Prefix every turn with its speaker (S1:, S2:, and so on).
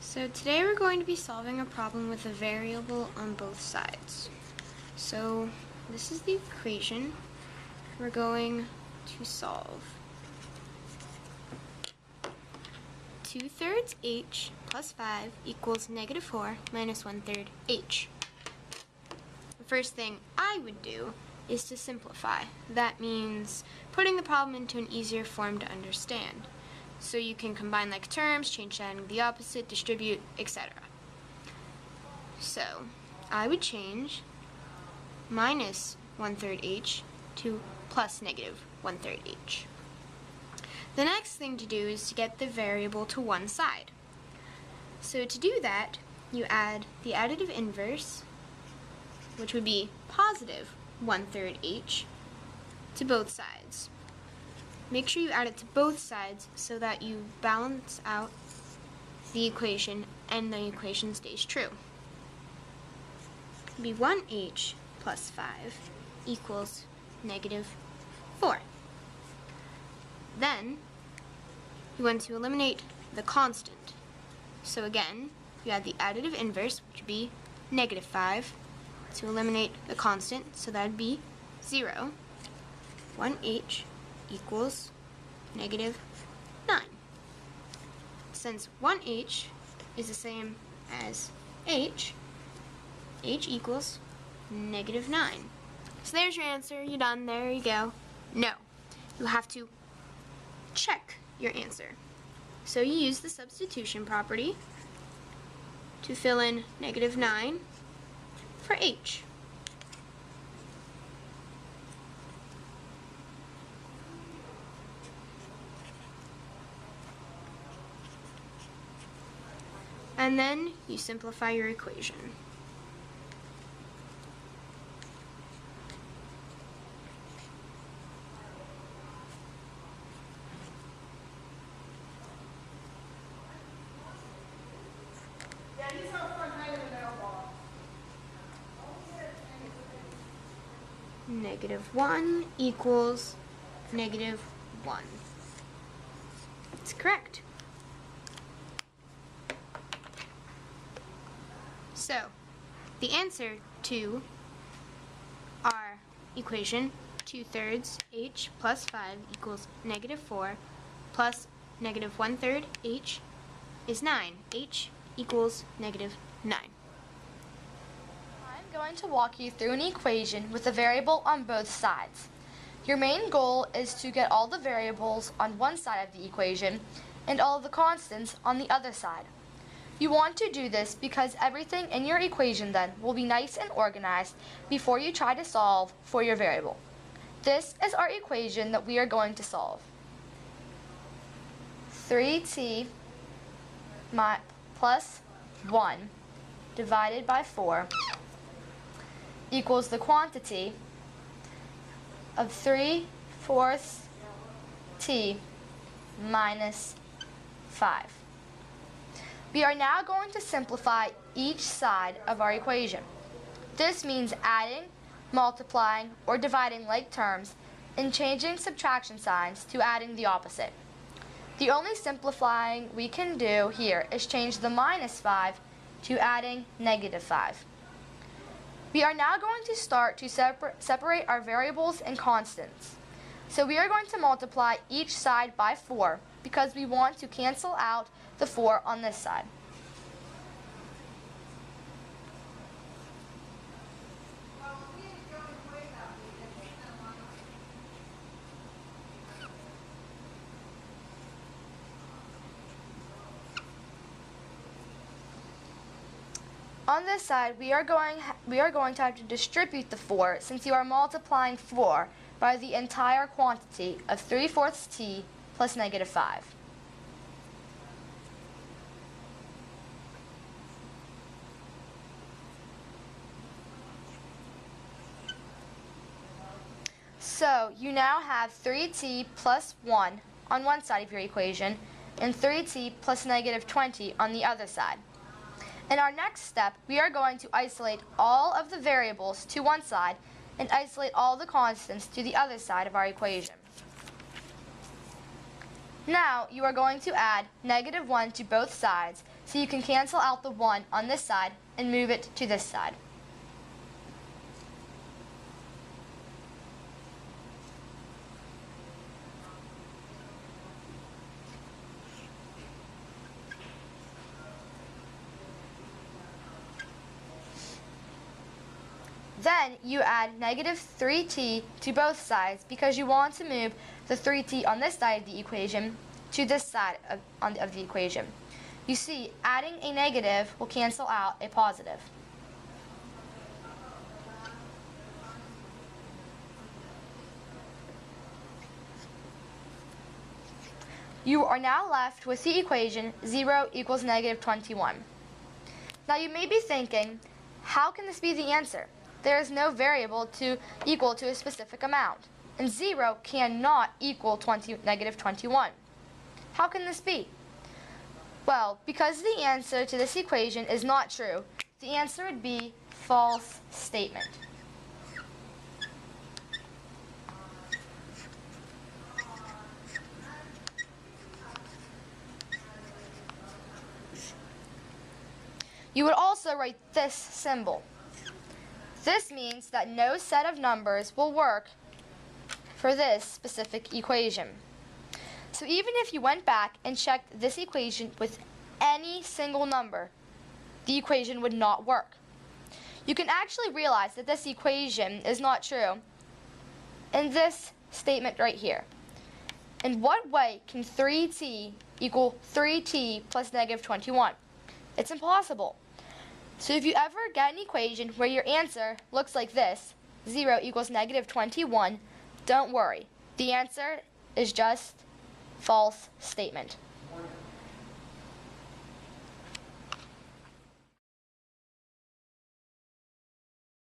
S1: So today we're going to be solving a problem with a variable on both sides. So this is the equation we're going to solve. 2/3 h plus 5 equals -4 minus 1/3 h. The first thing I would do is to simplify. That means putting the problem into an easier form to understand. So you can combine like terms, change that into the opposite, distribute, etc. So I would change minus 1/3 h to plus -1/3 h. The next thing to do is to get the variable to one side. So to do that, you add the additive inverse, which would be positive 1/3 h, to both sides. Make sure you add it to both sides so that you balance out the equation and the equation stays true. It would be 1h plus 5 equals -4. Then you want to eliminate the constant. So again, you add the additive inverse, which would be -5, to eliminate the constant, so that would be 0. 1h equals -9. Since 1h is the same as h equals -9. So there's your answer. You're done. There you go. No, you have to check your answer. So you use the substitution property to fill in -9 for h. And then you simplify your equation. -1 equals -1. It's correct. So, the answer to our equation, 2/3 h plus 5 equals -4 plus -1/3 h is 9. h equals -9.
S2: I'm going to walk you through an equation with a variable on both sides. Your main goal is to get all the variables on one side of the equation and all of the constants on the other side. You want to do this because everything in your equation then will be nice and organized before you try to solve for your variable. This is our equation that we are going to solve. 3t plus 1 divided by 4 equals the quantity of 3/4 t minus 5. We are now going to simplify each side of our equation. This means adding, multiplying, or dividing like terms and changing subtraction signs to adding the opposite. The only simplifying we can do here is change the -5 to adding -5. We are now going to start to separate our variables and constants. So we are going to multiply each side by 4 because we want to cancel out the 4 on this side. On this side, we are going to have to distribute the 4 since you are multiplying 4 by the entire quantity of 3/4 t plus -5. So you now have 3t plus 1 on one side of your equation and 3t plus -20 on the other side. In our next step, we are going to isolate all of the variables to one side and isolate all the constants to the other side of our equation. Now you are going to add -1 to both sides so you can cancel out the 1 on this side and move it to this side. Then you add negative 3t to both sides because you want to move the 3t on this side of the equation to this side of the equation. You see, adding a negative will cancel out a positive. You are now left with the equation 0 equals negative 21. Now you may be thinking, how can this be the answer? There is no variable equal to a specific amount, and 0 cannot equal negative 21. How can this be? Well, because the answer to this equation is not true, the answer would be false statement. You would also write this symbol. This means that no set of numbers will work for this specific equation. So even if you went back and checked this equation with any single number, the equation would not work. You can actually realize that this equation is not true in this statement right here. In what way can 3t equal 3t plus negative 21? It's impossible. So if you ever get an equation where your answer looks like this, 0 equals negative 21, don't worry. The answer is just false statement.